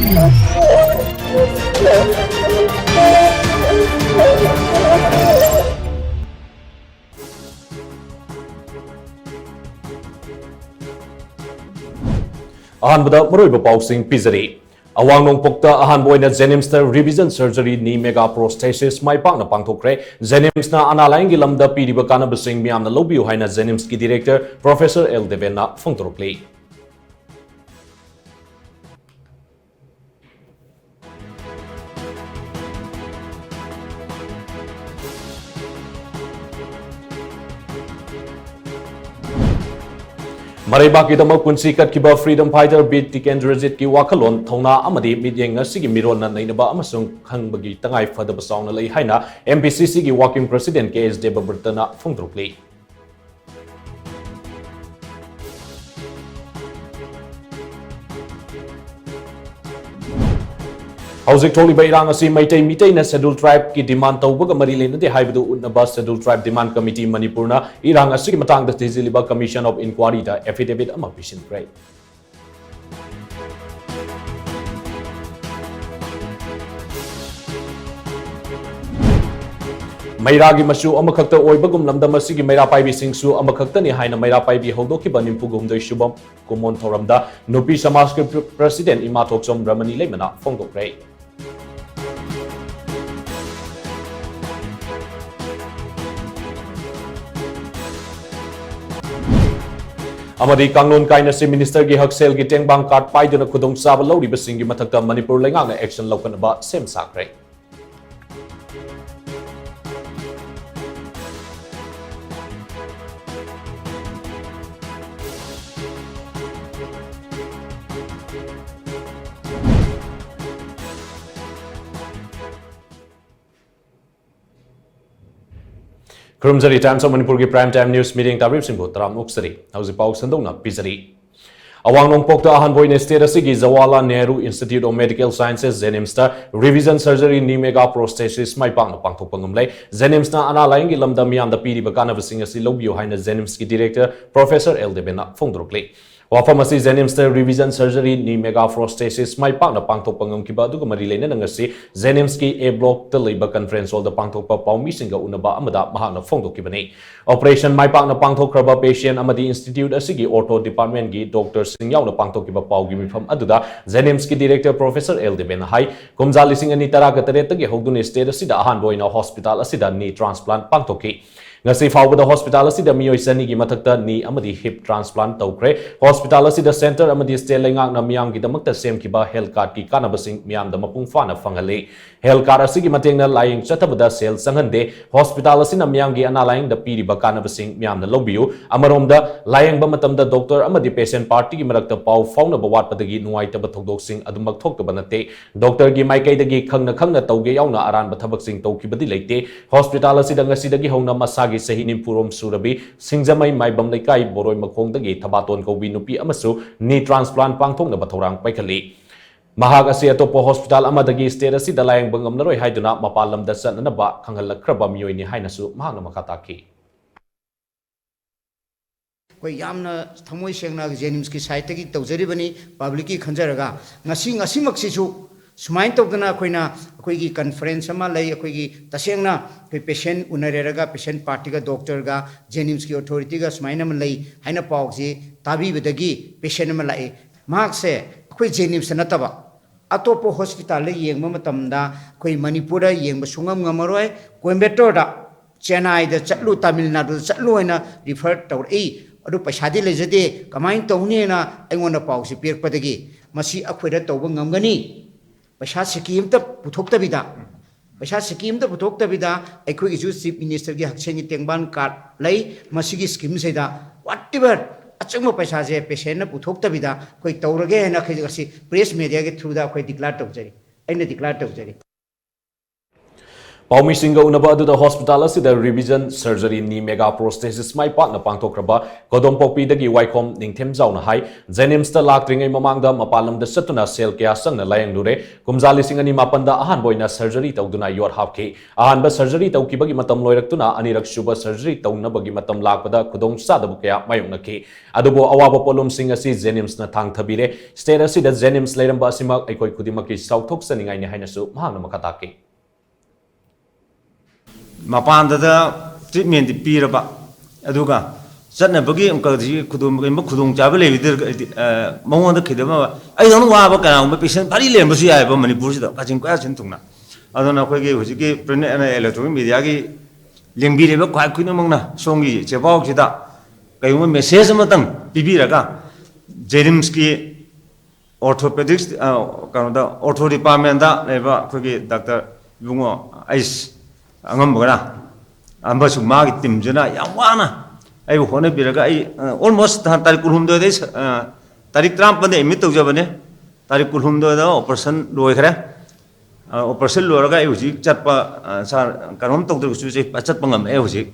अहानबदा मरोइबा पाउसिंग पिजरी अवांग नोंगपोक्ता अहानबोइना जेनिम्सता रिविजन सर्जरी नी मेगा प्रोस्थेसिस माइपाकना पांगथोक्रे जेनिम्सना अनालाइंग गी लमदा पीरिबा कानबसिंग मियामना लौबियु हाइना जेनिम्स की डायरेक्टर प्रोफेसर एल देवेना फोंगतोरक्ले मरैबाकीदम पुंसी कटकिबा फ्रीडम फाइटर बीट टिकेंद्रजित की वाखलोन थौना अमदी मिडियंग असिगी मिरोन नैनबा अमसुंग खंगबगी तंगाई फदब साउना लई हाइना एमपीसीसी की वर्किंग प्रेसिडेंट के एस देबब्रतना फोंगद्रुक्ली हौजिक थोलिबा इरांग असि मैतै मितैना शेड्यूल ट्राइब की डिमांड तौबगा मरी लेनदे हाइबदु उन्नबा शेड्यूल ट्राइब डिमांड कमिटी मणिपुरना इरांग असि मतंगदा थिजिलिबा कमीशन ऑफ इंक्वायरी दा एफिडेविट अमा पिसिनख्रे मैरागी मसु अमखक्ता ओइबगुम लमदम असिगी मैरा पाइबिसिंगसु अमखक्तनि हाइना मैरा पाइबि हौदोखिबा निम्फुगुमदै शुभम कुमोन थौरमदा नुपी समाज के प्रेसिडेंट इमा थोक्सोम रमनी लेमना फोंगदोक्रे अमदी कांगलोन काइना से मिनिस्टर की हकसेल की टेंगबांग कार्ड पाइदुना खुदोंग चाबा लौरिबसिंगी मथक्ता मणिपुर लेंगांगना एक्शन लौकनबा सेम साख्रे Kurumjari Times of Manipur की प्राइम टाइम न्यूज मीटिंग ताब्रिब सिंह तराम उक्सरी हौजी पाउ संदौना पिजरी अवांग नोंगपोक्ता अहानबोइना स्टेट असिगी Jawaharlal Nehru institute of medical sciences जेनिम्सता रिविजन सर्जरी नी मेगा प्रोस्थेसिस माइपाकना पांगथोकपा ngamlai जेनिम्सना अनालाइंग की लमदा मियामदा पीरिबा कानबसिंग असि लौबियो हाइना जेनिम्स की डायरेक्टर प्रोफेसर एल देवेना फोंगद्रुक्ले वाफम असि जेनिम्सता रिविजन सर्जरी नी मेगा प्रोस्थेसिस माइपाकना पांगथोकपा ngamkiba aduga mari leina ngasi जेनिम्स की ए ब्लॉक ता leiba conference hall da पांगथोकपा पाउमीसिंगा उनबा अमदा महाना फोंगदोकिबनी ऑपरेशन माइपाकना पांगथोकखरबा पेशेंट अमदी इंस्टीट्यूट असिगी ऑर्थो डिपार्टमेंट की डॉक्टर सिंह यावना पांगथोकिबा पाउगी मिफम अदुदा जेनिम्स की डायरेक्टर प्रोफेसर एल देवेना हाई कुमजा लिसिंग अनि तरा का तरेत तगे हौदुने स्टेट असिदा अहानबोइना हॉस्पिटल असिदा नी ट्रांसप्लांट पांगथोकी ngasi fawbada hospital asida miyoi sani gi mathakta ni amadi hip transplant tawkre hospital asida center amadi state lengak na miyam gi damakta semkiba health card ki kanabasing miyam da mapung fana fanghale health card asigi matengna lying chatabada sel sanghande hospital asina miyam gi analying da piriba kanabasing miyam da lobiyu amaromda lying ba matamda doctor amadi patient party gi marakta pau fauna ba watpadagi nuaita ba thokdok sing adumak thokta banate doctor gi maikai dagi khangna tawge yauna aran ba thabak sing tawkibadi leite hospital asida ngasi dagi hongna masa की सही निपुरम सुरबी सिंगजमई माइबम लेकाई बोरोय मखोंदगी थबातोन कौबी नुपी अमसु नी transplant पांगथोंग बथौरांग पैखली महाग असे अतोप hospital अमदगी state असि दलायंग बंगमनरोय हाइदुना मपालम the सननबा खंगलखरबा मियोइनी हाइनसु महागना मखाताकी कोई यामना थमोय सेंगना जेनिम्स की site की तौजरिबनी public की खंजरगा ngasi ngasimaksisu सुमाइन तौदना अखोइना अखोइगी conference अमा लई अखोइगी तसेंगना कोई पेशेंट उनरेरगा पेशेंट पार्टी का डॉक्टर गा जेनिम्स की अथॉरिटी का सुमाइन अमा लई हाइना पाउजी ताबीबदगी पेशेंट अमा लाई मार्क से अखोइ जेनिम्स नतबा अतोप हॉस्पिटल ले येंगबा मतमदा कोई मणिपुर येंगबा सुंगम ngamaroy कोयंबटूर दा चेन्नई दा चटलु तमिलनाडु चटलु हैना रिफर तौरई अदु पैसादी लेजदे कमाइन तौनेना अइंगोना पाउसी पेरपदगी मसी अखोइदा तौबा ngamgani पैसा स्कीम तब पुथोक्तबिदा पैसा स्कीम तब पुथोक्तबिदा अखोई जो चीफ मिनिस्टर की हक्सेंगी टेंगबान कार्ड लई मसीगी स्कीम सेदा व्हाटएवर अचंग पैसा जे पेशेंट पुथोक्तबिदा कोई तौरगे है ना खसी प्रेस मीडिया के थ्रू दा कोई डिक्लेयर तौजरी अइने डिक्लेयर तौजरी Paumisinga unaba aduda hospital asida revision surgery ni mega prosthesis mai partna pangtokraba Kodompopi dagi waikom ningthem zauna hai Jenims ta laktringai mamangda mapalam da satuna sel kya sangna layang dure kumjali singani mapanda ahan boina surgery tawduna yor hapki ahan ba surgery tawkibagi matam loiraktuna anirak shuba surgery tawnabagi matam lakpada kudong sadabu kya mayungnaki adubo awaba polum singa si Jenims na thang thabire state asida Jenims leiramba asima aikoi kudimaki sauthok saningai ni hainasu mahangna makataki Mapanda treatment piraba aduga satna bagi angkaji khudung jabale vidir mawanda khidama ai donu wa ba kana patient bari lembu si ai ba Manipur si da kajin kwa chin tungna adona khoi ge huji ge print electronic media gi lengbi le ba khwai khuna mangna songi chebao si da kai mo message ma tang pibiraga Jenims ki orthopedics kana da ortho department da leba khoi ge doctor bungo ais angam bora amba suma ki timjana yawana ai hone biraga ai almost tarik kulhum do des tarik tram pande emit tawjabane tarik kulhum do da operation loi khare operation loraga ai huji chatpa sar karom tawdur su je pachat pangam ai huji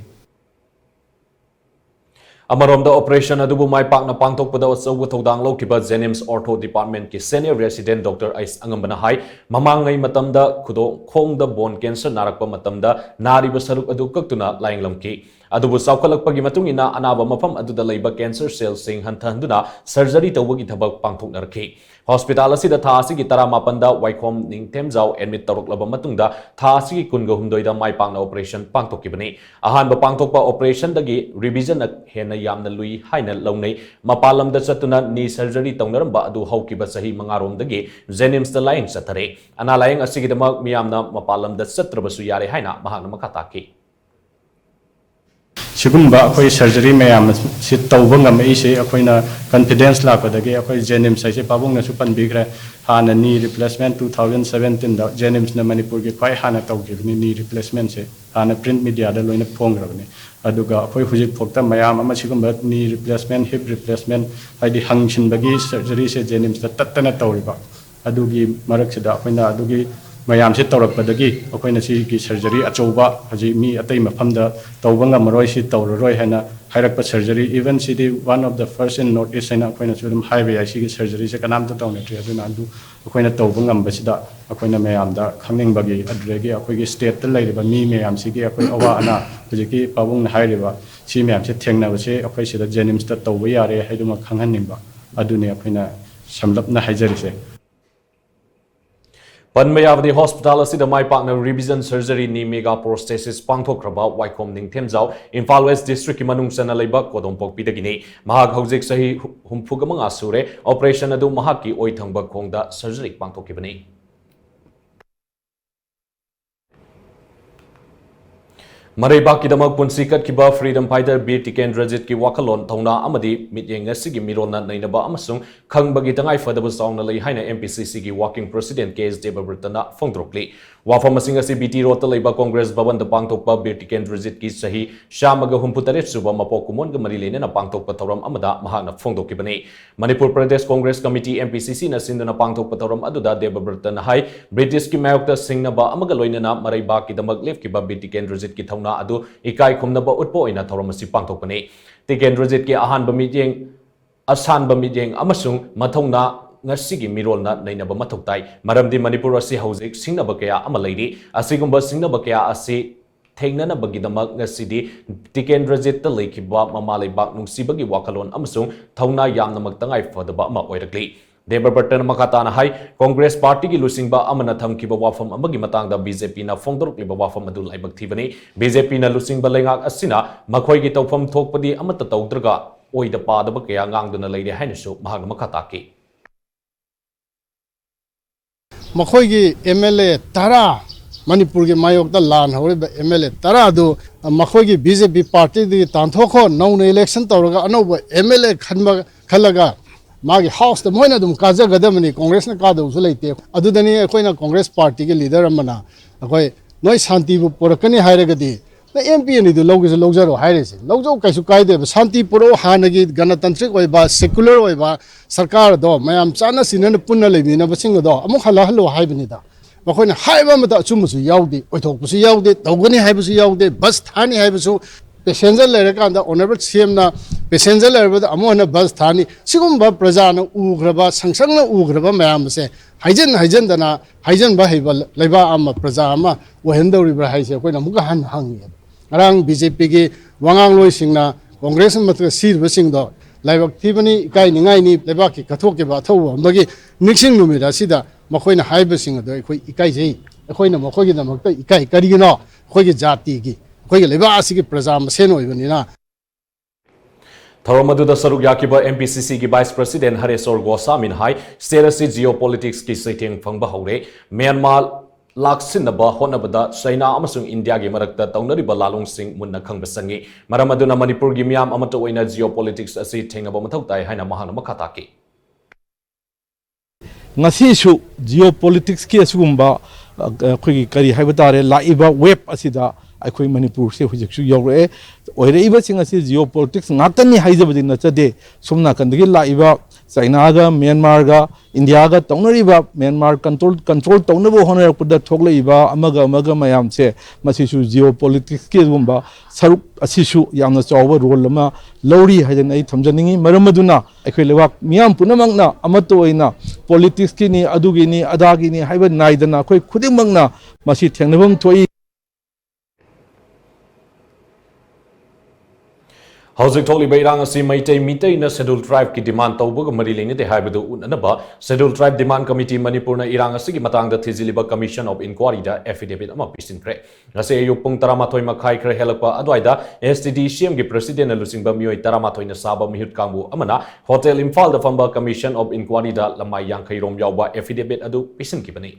Amarom da operation adubu mai pakna pangtok pada asawu thodang lokiba Jenims ortho department ki senior resident Dr. Ais Angambana hai mamangai matamda khudo khong da bone cancer narakpa matamda nariba saruk adu kaktuna lainglamki adubu saukalakpagi matungina anaba mafam aduda leiba cancer cells sing hanthanduna surgery tawagi thabak pangthoknarki hospital asida tha asigi tara mapanda waikhom ningthemjau admit taruklaba matungda tha asigi kunga humdoida mai pangna operation pangthokibani ahan ba pangthokpa operation dagi revision hena yamna lui haina launai mapalam da chatuna ni surgery tawnaramba adu haukiba sahi mangarom dagi Jenims da line sathare ana laying asigi dama miyamna mapalam da satrabasu yare haina mahangna makataki Sigumba akoi surgery mayam si tawbang am ise akoi na confidence la ko dagi akoi Jenims sai se pabung na supan bigre hana knee replacement 2017 da Jenims na Manipur ge kwai hana tawgi ni knee replacement se hana print media da loina phongrabni aduga akoi hujik phokta mayam ama sigumba knee replacement hip replacement haidi hangchin bagi surgery se Jenims da tattana tawriba adugi marak se da akoi na adugi mayam se tawrakpadagi akoi na si ki surgery achouba haji mi atai mafamda tawbanga maroi si tawroroi hana hairakpa surgery even si the one of the first in Northeast hana akoi na sudum highway si ki surgery se kanam ta tawne tri aduna adu akoi na tawbangam basida akoi na mayam da khangning bagi adregi akoi gi state ta lairiba mi mayam si ki akoi awa ana haji ki pabung na hairiba si mayam se thengna base akoi si da Jenims ta tawba yare haiduma khanghaningba adune akoi na samlapna haijari se Panmayavadi Hospital asida mai pakna revision surgery ni mega prosthesis pangthokraba waikhom ningthemjau Imphal West district ki manung sana leiba Kodompok pidagini mahak haujik sahi humfugamanga sure operation adu mahak ki oithangba khongda surgery pangthokibani Maribaki punsi kat kiba freedom fighter Bir Tikendrajit ki wakalon thongna amadi mityeng asigi mirona nainaba amasung khangbagi tangai fadaba songna lei haina MPCC ki working president KS Debabrtana phongdrokli wafam asing asi BT rota leiba Congress Bhavan da pangthokpa Bir Tikendrajit ki sahi shamaga humputaret suba mapok kumon ga mari lena pangthokpa thoram amada mahana phongdokibani Manipur Pradesh Congress Committee MPCC na sinduna pangthokpa thoram aduda Debabrtana hai British ki mayokta singnaba amaga loinana Maribaki damak left ki Bir Tikendrajit ki thongna adu ikai khumnaba utpo ina thoramasi pangthokpani Tikendrajit ki ahan bamijeng asan bamijeng amasung mathongna ngasigi mirolna nainaba mathoktai maramdi Manipur asi haujik singnaba kaya ama leiri asigumba singnaba kaya asi thengnana bagidamak ngasidi Tikendrajit ta leikiba mamalebak nungsibagi wakalon amasung thongna yamnamak tangai fadaba ama oirakli Debabrtan makatana hai Congress Party ki lusingba amana thamkiba wafam amagi matangda BJP na phongdorukliba wafam adu laibak thibani BJP na lusingba lengak asina makhoi gi tawfam thokpadi amata tawdraga oida padaba kaya ngangduna leire hainasu mahagna makataki makhoi gi MLA tara Manipur gi mayok da lan hore MLA tara do makhoi gi BJP party di tanthokho no election tawraga anoba MLA khanba khalaga Magi house the moina dum kaza gadamani Congress na kada usu leite adudani akoi na Congress party ke leader amana akoi noi shanti bu porakani hairagadi na MP ni du logis logjaro hairese logjo kaisu kaide shanti puro hanagi ganatantric oiba secular oiba sarkar do mayam chana sinan punna lebina basing do amu khala halo haibani da ꯃꯈꯣꯏꯅ ꯍꯥꯏꯕ ꯑꯃꯗ ꯑꯆꯨꯝꯕꯁꯨ ꯌꯥꯎꯗꯦ ꯑꯣꯏꯊꯣꯛꯄꯁꯨ ꯌꯥꯎꯗꯦ ꯇꯧꯒꯅꯤ ꯍꯥꯏꯕꯁꯨ ꯌꯥꯎꯗꯦ bus ꯊꯥꯅꯤ ꯍꯥꯏꯕꯁꯨ ꯄꯦꯁꯦꯟꯖꯔ ꯂꯩꯔꯀꯥꯟꯗ ꯑꯣꯅꯔꯕꯜ ꯁꯤꯑꯦꯝꯅ ꯄꯦꯁꯦꯟꯖꯔ ꯂꯩꯔꯕꯗ ꯑꯃꯨꯛ ꯍꯟꯅ ꯕꯁ ꯊꯥꯅꯤ ꯁꯤꯒꯨꯝꯕ ꯄ꯭ꯔꯖꯥꯅ ꯎꯈ꯭ꯔꯕ ꯁꯪꯁꯪꯅ ꯎꯈ꯭ꯔꯕ ꯃꯌꯥꯝ ꯑꯁꯦ ꯍꯥꯏꯖꯟꯗꯅ ꯍꯥꯏꯖꯟꯕ ꯍꯩꯕ ꯂꯩꯕꯥꯛ ꯑꯃ ꯄ꯭ꯔꯖꯥ ꯑꯃ ꯑꯣꯏꯍꯟꯗꯧꯔꯤꯕ꯭ꯔꯥ ꯍꯥꯏꯁꯦ ꯑꯩꯈꯣꯏꯅ ꯑꯃꯨꯛꯀ ꯍꯟꯅ ꯍꯪꯉꯦꯕ ꯉꯔꯥꯡ ꯕꯤꯖꯦꯄꯤꯒꯤ ꯋꯥꯉꯥꯡꯂꯣꯏꯁꯤꯡꯅ ꯀꯣꯡꯒ꯭ꯔꯦꯁ ꯃꯊꯛꯇ ꯁꯤꯔꯤꯕꯁꯤꯡꯗꯣ ꯂꯥꯏꯕꯛ ꯊꯤꯕꯅꯤ ꯏꯀꯥꯏꯅꯤꯡꯉꯥꯏꯅꯤ ꯂꯩꯕꯥꯛꯀꯤ ꯀꯠꯊꯣꯛꯈꯤꯕ ꯑꯊꯧꯕ ꯑꯃꯒꯤ ꯅꯤꯡꯁꯤꯡ ꯅꯨꯃꯤꯠ ꯑꯁꯤꯗ ꯃꯈꯣꯏꯅ ꯍꯥꯏꯕꯁꯤꯡ ꯑꯗꯨ ꯑꯩꯈꯣꯏ ꯏꯀꯥꯏꯖꯩ ꯑꯩꯈꯣꯏꯅ ꯃꯈꯣꯏꯒꯤꯗꯃꯛꯇ ꯏꯀꯥꯏ ꯀꯔꯤꯒꯤꯅꯣ ꯑꯩꯈꯣꯏꯒꯤ ꯖꯥꯇꯤꯒꯤ ꯑꯩꯈꯣꯏꯒꯤ ꯂꯩꯕꯥꯛ ꯑꯁꯤꯒꯤ ꯄ꯭ꯔꯖꯥ ꯃꯁꯦꯟ ꯑꯣꯏꯕꯅꯤꯅ ꯊꯧꯔꯝ ꯑꯗꯨꯗ ꯁꯔꯨꯛ ꯌꯥꯈꯤꯕ MPCCꯒꯤ ꯚꯥꯏꯁ ꯄ꯭ꯔꯁꯤꯗꯦꯟ ꯍꯔꯦꯁꯣꯔ ꯒꯣꯁꯥꯃꯤꯟ ꯍꯥꯏ ꯁ꯭ꯇꯦꯠ ꯑꯁꯤ ꯖꯤꯑꯣꯄꯣꯂꯤꯇꯤꯛꯁꯀꯤ ꯆꯩꯊꯦꯡ ꯐꯪꯕ ꯍꯧꯔꯦ ꯃ꯭ꯌꯥꯟꯃꯥꯔ ꯂꯥꯛꯁꯤꯟꯅꯕ ꯍꯣꯠꯅꯕꯗ ꯆꯩꯅꯥ ꯑꯃꯁꯨꯡ ꯏꯟꯗꯤꯌꯥꯒꯤ ꯃꯔꯛꯇ ꯇꯧꯅꯔꯤꯕ ꯂꯥꯂꯣꯡꯁꯤꯡ ꯃꯨꯟꯅ ꯈꯪꯕ ꯆꯪꯉꯤ ꯃꯔꯝ ꯑꯗꯨꯅ ꯃꯅꯤꯄꯨꯔꯒꯤ ꯃꯤꯌꯥꯝ ꯑꯃꯠꯇ ꯑꯣꯏꯅ ꯖꯤꯑꯣꯄꯣꯂꯤꯇꯤꯛꯁ ꯑꯁꯤ ꯊꯦꯡꯅꯕ ꯃꯊꯧ ꯇꯥꯏ ꯍꯥꯏꯅ ꯃꯍꯥꯛꯅ ꯃꯈꯥ ꯇꯥꯈꯤ ngasisu geopolitics ki asugumba akhoi kari haiba tare laiba web asida akhoi manipur se hujiksu yawre oiraiba sing asi geopolitics ngatani haijabadi nachade somna kandagi laiba China ga Myanmar ga India ga taunariba Myanmar control taunabo honarakpuda thoglaiba amaga mayam se masisu geopolitics ki gumba saruk asisu yamna chawba role ama lori haiden ai thamjaningi maramaduna akhoi lewak miyam punamangna amato oina politics ki ni adugi ni adagi ni haiba naidana akhoi khudimangna masi thengnabam thoi Hauzik tholiba irang asi maitai mitai na schedule tribe ki demand tawbaga mari leine de haibadu unanaba schedule tribe demand committee manipur na irang asi ki matangda thiziliba commission of inquiry da affidavit ama pisinkhre ngase ayuk pung 13 makhai khre helakpa adwaida STD CM gi president na lusingba mioi 13 na saba mihut kangbu amana hotel imphal da famba commission of inquiry da lamai yankhai rom yawba affidavit adu pisinkibani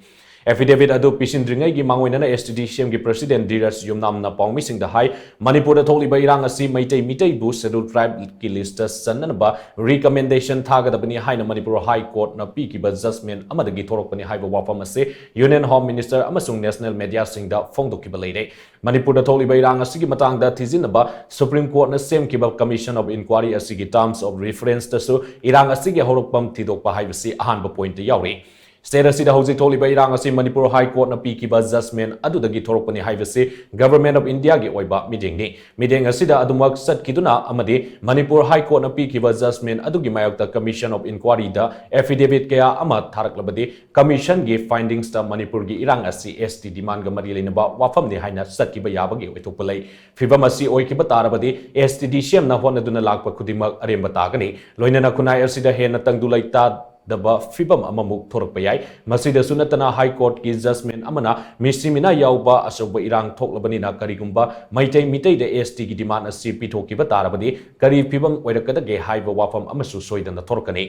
Affidavit adu pisindringai gi mangoinana STD CM gi president Diras Yumnamna Pongmising da hai Manipur da tholiba irang asi maitai mitai bu schedule tribe ki list sananaba recommendation thaga da bani haina Manipur High Court na pi ki judgment amada gi thorokpani haiba wafam ase Union Home Minister amasung National Media sing da phongdok ki balai Manipur da tholiba irang asi gi matang da thizinaba Supreme Court na sem ki commission of inquiry asi gi terms of reference da su irang asi gi horokpam thidokpa haibasi ahanba point yauri State asida hojik tholiba irang asi Manipur High Court na pikiba judgment adudagi thorokpani haibase Government of India gi oiba meeting asida adumak satkiduna amadi Manipur High Court na pikiba judgment adugi mayokta Commission of Inquiry da affidavit kaya ama tharaklabadi Commission gi findings da Manipur gi irang asi ST demand ga mari leinaba wafam ni haina satkiba yabagi oitokpalai fibam asi oikiba tarabadi STD CM na honaduna lakpa khudimak aremba tagani loinana kunai asida hena tangdulaita daba fibam amamuk thorokpa yai masida sunatana High Court ki judgment amana misimina yauba asoba irang thoklabani na karigumba maitai mitai da ST gi demand asi pithokiba tarabadi kari fibam oirakadage haiba wafam amasu soidana thorkani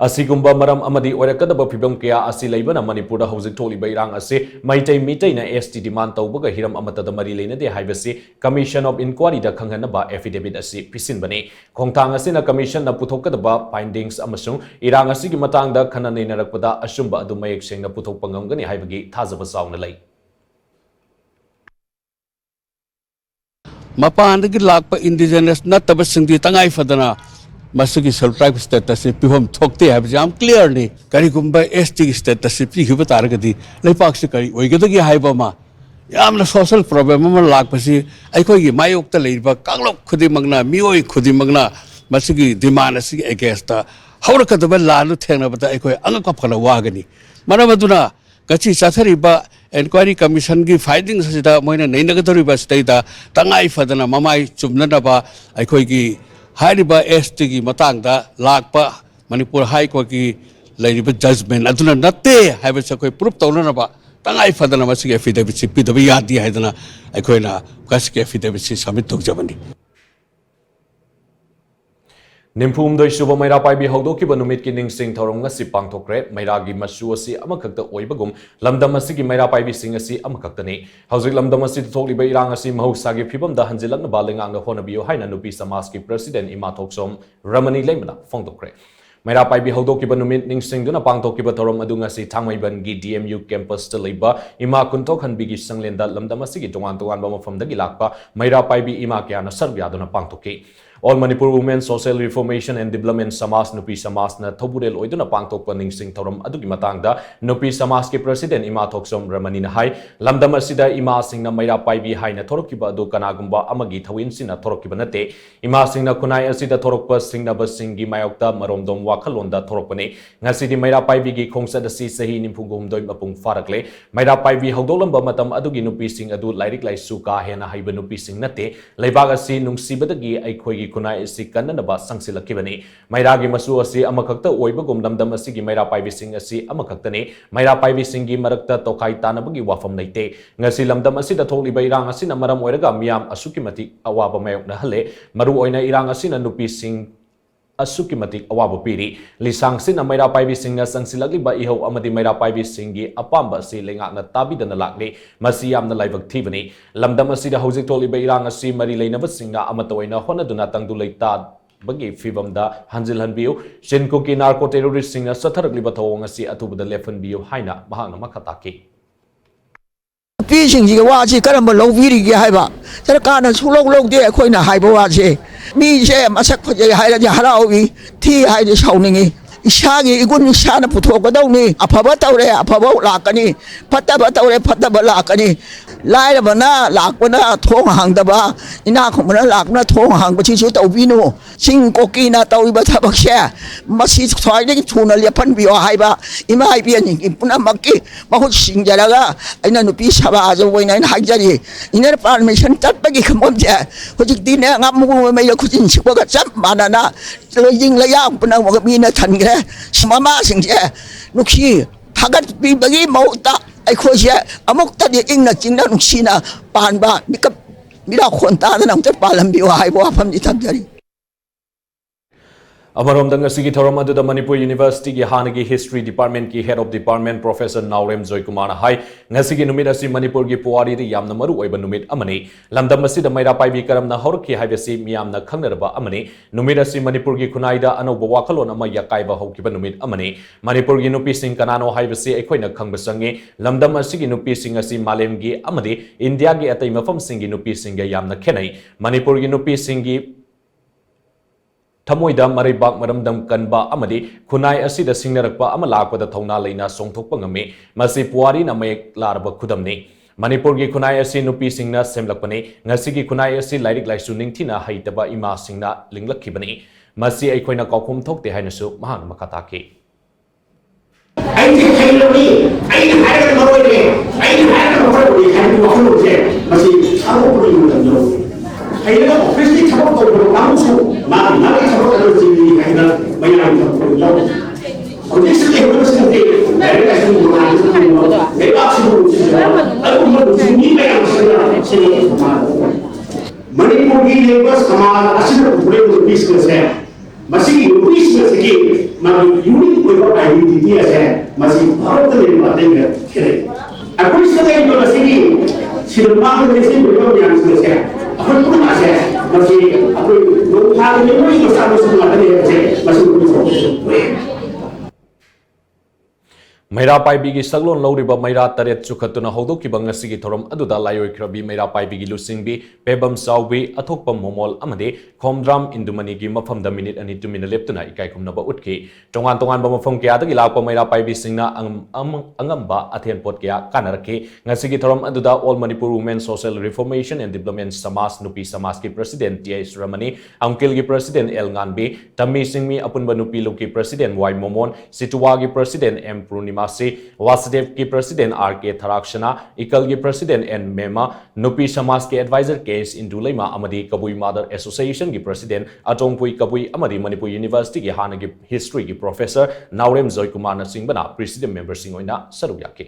Asigumba maram amadi oirakadaba fibam kaya asi laibana Manipur hojik tholiba irang ase maitai mitai na ST demand tawbaga hiram amata da mari leina de haibasi Commission of Inquiry da khanghanaba affidavit asi pisinbani khongthang asina commission na puthokadaba findings amasung irang asi gi matang da khana neinarakpada asumba adu mayek sengna puthokpa ngamgani haibagi thajaba sauna lai Mapandagi lakpa indigenous nataba singdi tangai fadana Masuki tribe status pihom thokte have jam clearly karigumba ST status pihiba targadi leipak se kari oigadagi haibama yamna social problem ma lakpasi aikoi gi mayokta leiba kanglok khudimagna mioi khudimagna masuki demand asi against ta haurakadaba lalu thengnabata aikoi angaka phala wagani manamaduna kachi chathariba inquiry commission gi findings asida moina neinagadoriba staida tangai fadana mamai chumnanaba aikoi gi Hariba ST gi matangda lakpa Manipur High Court ki lairiba judgment aduna natte haiba sakoi proof tawna ba tangai fadana masigi affidavit si pidaba yadi haidana aikoina kasiki affidavit si submit tawjabani Nimphum doi suba maira paibi haudokiba numit ki ningsing thorong ngasi pangthokre mairagi masu asi amakakta oibagum lamdam asigi maira paibi sing asi amakaktani hauzik lamdam asi thokliba irang asi mahusagi phibam da hanjilakna balengang na honabiyo haina nupi samaj ki president ima thoksom Ramani Lemna phongdokre Maira Paibi Hodokiba Numit Ningsing Duna Pangtokiba Torom Adungasi Tangmaibangi DMU campus to Liba, Ima Kuntok and Bigi Sanglenda Lamdamasigi Tuan Bama from the Gilakpa, Maira Paibi Ima Kiana Serbia Duna Pangtoki. All Manipur Women Social Reformation and Development Samas Nupi Samas na Tobudel Oiduna Pangtok Ningsing Torom Adugi Matangda, Nupi Samas ki President Ima Toksom Ramanina Hai, Lamdamasida Ima Sing na Maira Paibi Hai na Torokiba do Kanagumba Amagi Tawin Sina Torokiba Nate, Ima Sing na Kunai Asida Torokpa Sing na Basingi Mayokta Maromdom Wakalonda Torokpane, Nasidi Maira Paibi gi Kongsa the Si Sahi Nimpugum Doim Apung Farakle, Maira Paibi Hodolamba Matam Adugi Nupi Sing Adu Lirik Lai Suka Hena Haiba Nupi Sing Nate, Laibagasi Nungsibadagi Aikwegi Kunai si Kananaba Sangsilakibani, Mairagi Masu asi Amakakta Oibagum Damdam Asigi Maira Paibi Sing asi Amakaktani, Maira Paibi Singi Marakta Tokai Tanabagi Wafam Naite, Nasi Lamdam Asida Toli Bairang Asina Maram Oiraga Miam Asukimati Awaba Mayok Nahale, Maru Oina Irang Asina Nupi Sing Asukimati Awaba Piri, Lisang Sina Maira Paibi Sing na Sangsilagiba Iho Amadi Maira Paibi Singi Apamba si Lingak na Tabi dan Lakni, Masiyam na Live Activity, Lamdam Asida Hosik Toli Bairang asi Marilay na Basinga Amatoy na Hona Dunatang Dulaitad. Bagi Fibam da Hanzil Hanbiu, Shinkuki narco terrorist singer Sataragli Batawang asi Atuba Lefan Bio Haina, Mahana Makataki. Fishing you watch it, Karamba low viri haiba. Sarakana Sulo low there, Koina Haiboache. Me, Masako Harawi, tea hide is honing. Ishagi, Igun Shana Putogadoni, Apabatore, Apabo Lakani, Patabatore, Patabalakani, Laibana, Lakwana, Tong Hangdaba, Inakumana Lakna, Tong Hang, but she's Ovino, Sing Kokina, Tawibatabakshare, Masis Twilight, Tuna Yapan Bio Haiba, Imaibian, Punamaki, Mahut Sing Jalaga, and then Pisaba, the Wayne and Hajari, in a permission, Tapaki come up there, which is dinner, Namu made a cooking, she got some banana, Ying Layam, Punamina Tanga. Mama sing there. Look here, Hagat be bagi mauta. I cause ya amok tadi ing na china nung sina panba. Mika mila konta na nang terpalam biwa hai bo apam ditabjari. Amarom dang asigi thorom adu da Manipur University ki hanagi History Department ki Head of Department Professor Naurem Joykumar hai ngasigi numit asi Manipur ki puari ri yamna maru oiba numit amani lamdam asi da Maira Paibi karam na horki haibasi miyam na khangnarba amani numit asi Manipur ki kunaida anoba wakalon ama yakaiba hokiba numit amani Manipur ki nupi sing kanano haibasi ekhoina khangbasangi lamdam asigi nupi sing asi malem gi amadi India gi atai mafam singi nupi singa yamna khenai Manipur ki nupi singi Tamoida Maribak Maramdam Kanba Amadi, Kunai Asida Singnarakpa Amalakwa the Tona Lena Songtokpangame, Masi Puari na Make Laraba Kudamni. Manipurgi Kunai Asi Nupi Singna Semlakpane, Nasigi Kunai Asi Lirik Laisuning Tina Haitaba Ima Singna Linglakibani, Masi Equina Kokum Tok de Hainasu, Mahan Makataki. I think I had a Moroi, I had a Moroi, and you all say, Masi, how do you know? I know, officially, how do you know? Mari sabot kalau sini kita banyak orang. Kondisi sekarang seperti dari kasih orang itu, mereka sudah. Aku mahu sini mereka sudah sini. Manipur ini lepas kamar asal boleh berpis kerja. Masih berpis kerja, masih unik berapa identiti saya, masih harus terlibat dengan. Aku sekarang itu masih silapah dengan berapa yang kerja. Aku pun masih aku hari ini bersama semua dari masih Maira Paibi gi saglon loriba Maira taret chukhatuna hodoki bangasi gi thorom aduda layoi krabi Maira Paibi gi lusingbi pebam saubi athokpam momol amade khomdram indumani gi mafam da minute ani 2 minute leptuna ikai khumna ba utki tongan ba mafam kya da gi lakpa Maira Paibi singna angamba athen pot kya kanarke ngasi gi thorom aduda All Manipur Women Social Reformation and Development Samas Nupi Samas ki President T.S. Ramani Angkil gi President El Nganbi Tammi Singmi apunba Nupi Luki President Y Momon Situwa gi President M Purnima Vasudev की president R.K. Tharakshana, equal की president N. Mema, नुपी समाज के adviser case इंदुलेमा अमदी कबुई mother association की president अटोंगपुई कबुई अमदी Manipur university की हाना की history की professor नाउरेम Joykumar न सिंह बना प्रेसिडेंट मेंबर सिंह ओइना सरुयाके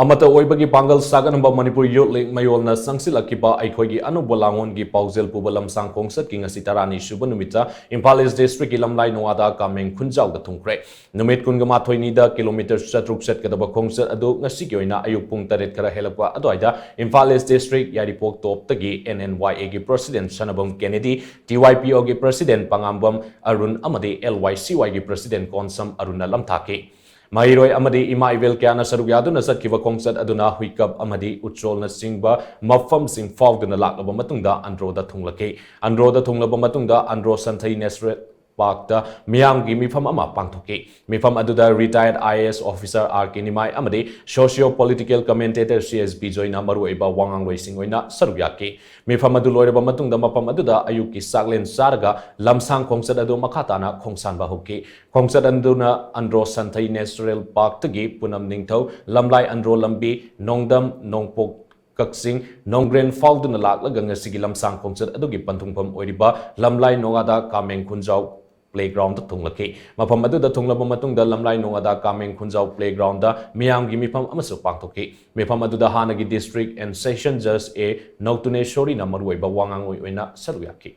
amata oibagi pangal saganamba Manipur Youth League mayolna sangsilakiba aikhoigi anuba langongi paujel pubalam sang kongsat ki ngasi tarani suba numita Imphal East District ilamlai noada kameng khunjau da thungkre numit kungama thoini da kilometer chatruk set kadaba kongsat adu ngasi ki oina ayuk pung taret kara helakwa adoida Imphal East District yaripok top tagi NNYA gi President Sanabam Kennedy TYPO gi President Pangambam Arun amadi LYCY gi President Konsam Aruna lamthake Mairoi amadi ima ivel kyana sarugya na satkiwa kongsat aduna huikap amadi uchol na singba mafam sing fauduna laklaba matungda androda thunglake androda thunglaba matungda andro santhai nesret Parkta Miamgi Mifam Ama Pangtoke Mifam Aduda retired IAS officer RK Nimai Amade socio-political commentator CSB Joina Maru Eba Wangang Racing Oina Sarugyake Mifam Adulore Bamatungda Mapam Aduda Ayuki Saglen Sarga Lamsang Kongsat Adu Makatana Kongsan Bahoke Kongsat Anduna Andro Santai Natural Park Tagi Punam Ningtau Lamlai Andro Lambi Nongdam Nongpok Kaksing Nongren Fauduna Laklaga Sigi Lamsang Kongsat Adugi Pantungpam Oiriba Lamlai Nogada Kameng Kunjau playground da thunglake mafam adu da thunglaba matung da lamlai nongada kameng khunjau playground da miyam gi mifam amasu pangthoki mifam adu da hanagi district and session judge a nautune shori na marwai ba wangang oi oina saruyaki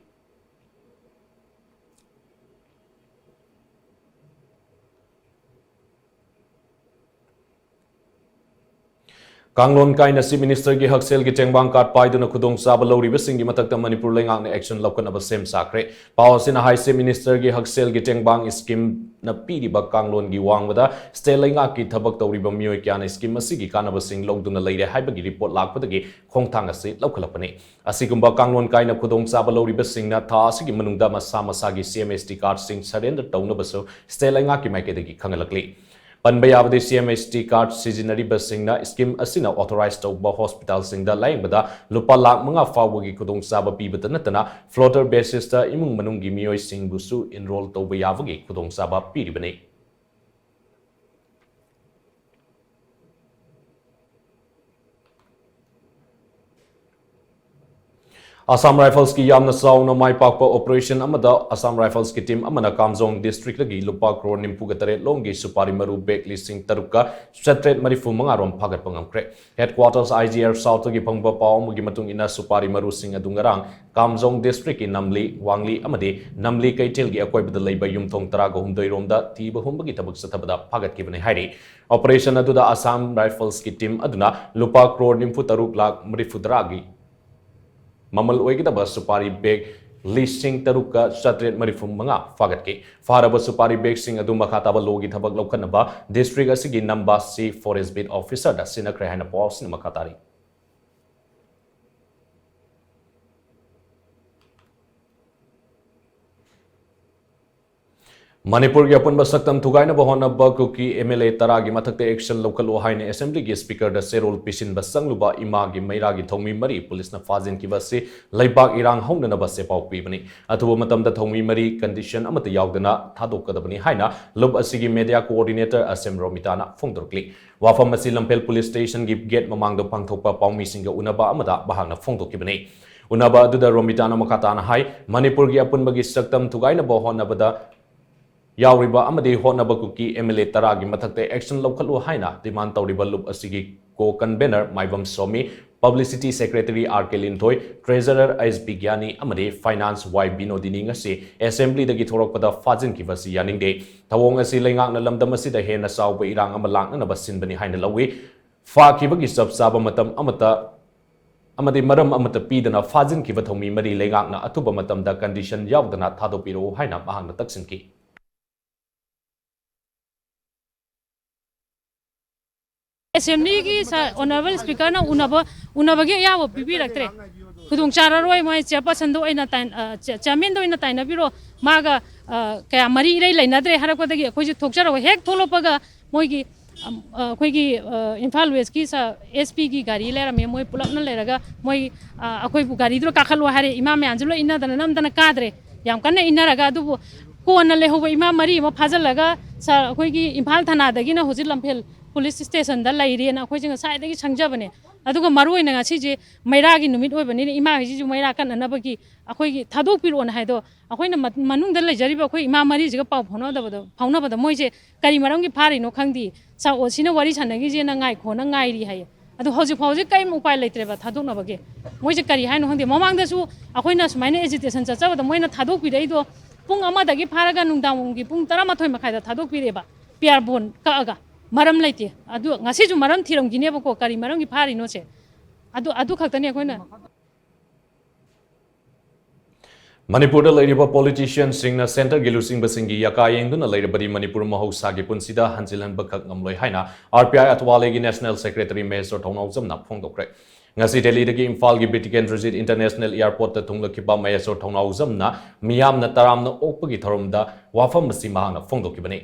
Kanglon Kaina Si Minister gi Haksel gi Tengbang Card Paiduna Kudong Sabalori Bisingi Matakta Manipur Lengang action Lokan of Sem Sakre. Pawasina High Si Minister gi Haksel gi Tengbang scheme na pidi ba Kanglon gi Wangwada Stelinga ki Tabak Toriba Mio Kiana scheme Masigi Kanaba Sing Logduna Lady Hybagi report Lakpatagi Kongtanga Si Lokalapani. Asigumba Kanglon Kaina Kudong Sabalori Bising na Ta Sigi Manungda Masama Sagi CMST card Sing Surrender Tona Baso Stelinga ki Makedagi Kangalakli. Panbayabadi CMST card seasonary busing na scheme asina authorized to ba hospital sing da laing bada lupa lak mga fawagi kudong saba pibata natana floater basis ta imung manunggi miyoi sing busu enroll to bayavagi kudong saba piribani. Assam Rifles ki yamna sauna mai pakpa operation amada Assam Rifles ki team amana Kamjong district lagi lupa crore nimpu gatare longi supari maru bek listing taruka setret marifu mangarom phagat pangamkre headquarters IGR south gi pangba paw mugi matung ina supari maru sing adungarang Kamjong district ki namli wangli amade namli kaitel gi akoi bada leiba yumthong taraga humdoi romda tiba humbagi tabak sathabada phagat ki bane hairi operation aduda Assam Rifles ki team aduna lupa crore nimpu taruk lak marifu daragi Mamal Oigidaba Supari Beg Listing Taruka Satret Marifum Manga Fagatke Faraba Supari Beg Sing Adumakataba Logi Tabak Lokanaba District Asigi Namba C Forest Bit Officer da Sinakrehana Pos Nimakatari. Manipur gi apun basaktam thugaina bahona bakuki MLA taragi mathakte action local ohaine assembly gi speaker da serol pisin basang luba ima gi maira gi thongmi mari police na fazin ki base laibak irang hongna na base pau pi bani athuba matam da thongmi mari condition amata yawdana thadok kadabani haina lub asigi media coordinator asem romitana phongdorkli wafam asi lampel police station gi gate mamang do pangthokpa paumi singa unaba amada bahangna phongdokki bani unaba aduda romitana makatana hai Manipur gi apun bagi saktam thugaina bahona bada Yauriba Amadi Honabakuki MLA Taragi Matakte action local haina demand Tauriba Loop Asigi co-convener Maibam Somi Publicity Secretary RK Linthoy Treasurer Ais Bigyani Amadi Finance Y Binodini Ngasi Assembly the Gitorok Pada Fazin Kivasi Yaning Day Tawong Asi Lengang Nalamdamasi the Hena Sau Irang Amalang and Abasin Bani Haina Lawi Fa Kibaki Sub Sabamatam Amata Amadi Maram Amata Pidana Fazin Kivatomi Mari Lengang na Atuba Matam da condition Yavdana Tadopiro Haina Mahang Taksinki. Assembly ki honorable speaker na unabagi yawo pipi raktre kudung cara roi mai chairperson do ina tain chairman do ina tain biro maga kaya mari rei laina dre harak padagi khoi ji thokchara hek tholopaga moi gi khoi gi Imphal West ki sa SP ki gari lera me moi pulap na leraga moi akhoi bu gari dro kakhalwa hare imam me anjulo ina dana nam dana kadre yam kanna ina raga du ko na le hoba imam mari ma phajal laga sa khoi gi Imphal thana dagi na hojil lampel police station दा लेरेना अखोय जिंग साइदगी संजबने अदुगा मरुइना ngasi मैरागी नुमित ओइबनि इमा हिजि मैरा कननबगी अखोयगी थादोक पिरोन हाइदो अखोयना मनुंग दा लेजरिबा अखोय इमा मरी जिगा पाव फाउनबदो मोइजे करी मरमगी फारिनो खंगदी सा ओसिना worry छनगी जे ना ngai khona ngairi हाय अदु होजि फावजि काई उपाय लेत्रेबा थादोकनबगे मोइजे करी हाइनो खंगदी ममांगदसु अखोयना सुमाइना एजिटेशन चचबदा मोइना थादोक पिरैदो पुंग अमादगी फारगा नुंगदामुंगी पुंग 12 मखाइदा थादोक पिरेबा पियार बोन कागा मरम लेते अदु ngasi ju maram thiram gine bako kari maram gi phari no che adu khaktani akoina Manipur da leiriba politicians singna center gilusing basingi yakayeng duna leiribadi Manipur mahausa gi punsida hanjilan bakak ngamloi haina RPI atwale gi national secretary Mehsor Thongnawjam na phongdokre ngasi Delhi dagi Imphal gi British Transit International Airport ta thunglakhiba Mehsor Thongnawjam na miyam na taram na okpagi tharumda wafam masi mahang na phongdokibani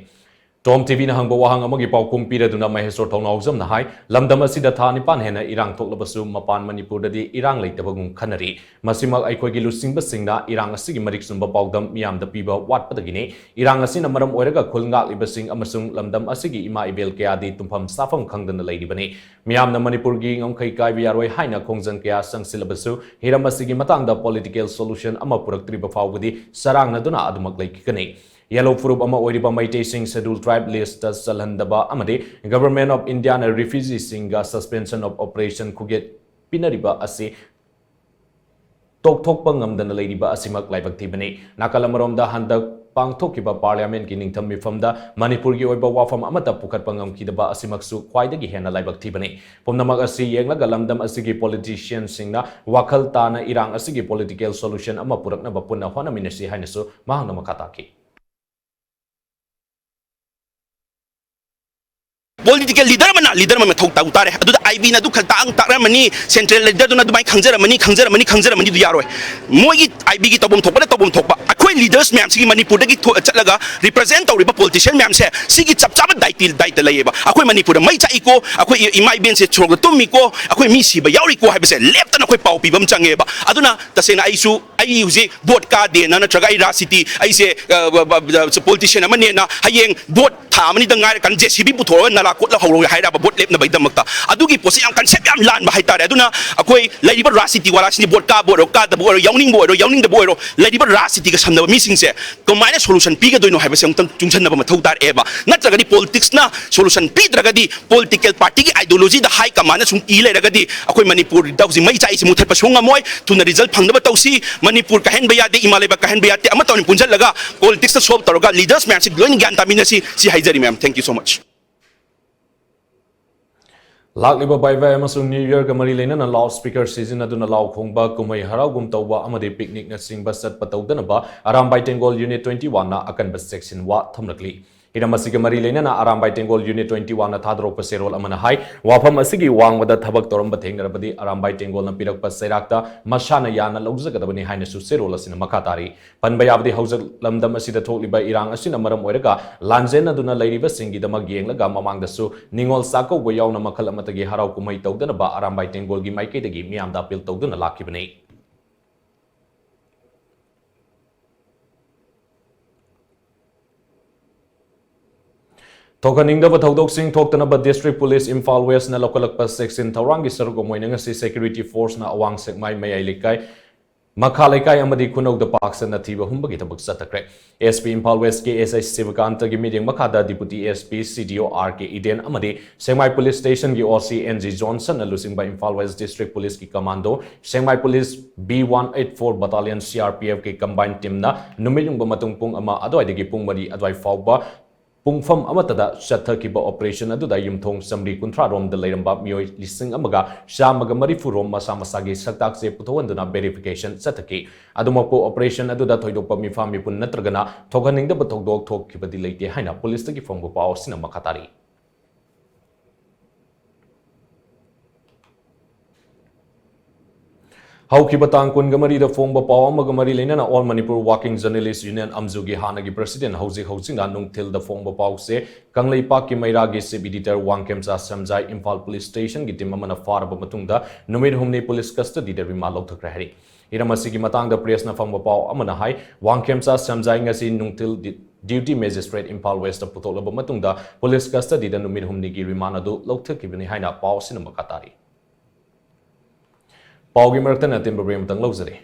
TOMTV na hangba wahang amagi paukum piraduna Mehsor Thongnawjam na hai lamdam asida tha nipan hena irang thoklabasu mapan Manipur dadi irang leitabagum khanari masimak aikhoigi lusingba singna irang asigi marik sumba paudam miyam da piba watpadagine irang asina maram oiraga khulngak libasing amasung lamdam asigi ima ibel kayadi tumpham safam khangdana leiribani miyam na Manipur gi ngomkhai kai biaroi haina khongjang kaya sangsilabasu hiram asigi matangda political solution ama puraktriba fawgadi sarang naduna adumak leikikani Yellow Furup ama oiriba Maitai Singh Scheduled Tribe list salhandaba amade Government of India na refugee singa suspension of operation kuget pinariba ase tokthokpa ngamdana leiriba asimak laibak thibani nakalamarom da handak pangthokiba parliament ki ningtham mifamda Manipur gi oiba wafam amata pukhatpa ngamkidaba asimaksu khwaidagi hena laibak thibani pomnamak asi yenglaga lamdam asigi politician singna wakhal tana irang asigi political solution ama purakna bapunna hona minasi hainasu mahangna makataki Political leader man thok ta utare adu IB na du khalta ang takra mani central leader du na du mai khangjara mani du yaroi moi gi IB gi tobom thokpa akhoi leaders myam sigi Manipur da gi chatlaga represent tawriba politician myam se sigi chap chap dait layeba akhoi Manipur mai cha iko akhoi imai ben se chog tummi ko akhoi mi si ba yauri ko haibase left na akhoi pau pibam changeba aduna tasena ai uji vote ka de na traga ai ra city ai se politician amane na hayeng vote tha mani da ngai kan JCB puthoro na kot la hawlo haira ba bot lep na baidam makta adugi posi am concept am lan ba haitare aduna akoi laiba rasiti wala sini bot ka boro ka da boro yawning da boro laiba rasiti ga samna mi singse ko mine solution pi ga doino haiba se ungtang jungchan na ba mathau tar eba natraga di politics na solution pi draga di political party gi ideology da high command sung ki le raga di akoi Manipur da ji mai chai si muthat pa sunga moi tuna result phang ba tausi Manipur ka hen ba ya de imalai ba ka hen ba ya te ama tawni punjal laga politics na solve taroga leaders man si loin gyan tamina si haijari ma'am thank you so much Lakliba baiva amasung New Year ga mari leina na loudspeaker season aduna law khongba kumai haraugum tawba amade picnic na singba sat patawdana ba Arambai Tengol Unit 21 na akan ba section wa thamrakli Iramasiga mari leina na Arambai Tengol Unit 21 na thadrok pa serol amana hai wafam asigi wangwada thabak toramba thengnarabadi Arambai Tengol na pirak pa seirakta masana yana lawjagadabani haina su serol asina makatari panbayabdi haujak lamdam asida thokliba irang asina maram oiraga lanjen aduna leiriba singi dama yenglaga mamangda su ningol sako bo yauna makhal amatagi harau kumai tawdana ba Arambai Tengol gi maiketagi miyamda appeal tawdana lakibani Thokaningdaba thodok-sing thoktanaba District Police Imphal West na lokalakpa section Taurangi Sargo moinanga si security force na awang sekmai mayai likai makhalaikai amadi khunauda paksa na thiba humbagi thabak satakre SP Imphal West ke SI Sivakanta gi meeting makhada Deputy SP CDO RK Eden amadi Sengmai Police Station gi OC NG Johnson na lusing by Imphal West District Police ki commando Sengmai Police B184 Battalion CRPF ki combined team na numiyung ba matung pung ama adwai dagi pung mari adwai fawba Pungfam amatada Shathakiba operation aduda yumthong samri kunthra rom da leiramba mioi lising amaga shamaga marifu rom masa masagi saktak se puthawanduna verification sathaki adumako operation aduda thoidokpa mifami pun natragana thoganingda bathogdok thokkibadi leite haina police tagi phongbo paw sina makhatari Haukiba tang kun gamari da phongba paw amagamari leina na All Manipur Working Journalists Union Amzugi Hanagi President Housing na nungthil da phongba paw se Kanglei Pak ki Maira gi sub editor Wangkemsa Samjai Imphal Police Station gi timamana faraba matungda numid humne police custody da rima lokthakra hari iramasi gi matang da press na phongba paw amana hai Wangkemsa Samjai ngasi nungthil duty magistrate Impal West putoklaba matungda police custody da numit humnigi remand adu lawthakibani haina paw sinama katari pawgi marakta na timba brem tang lawzari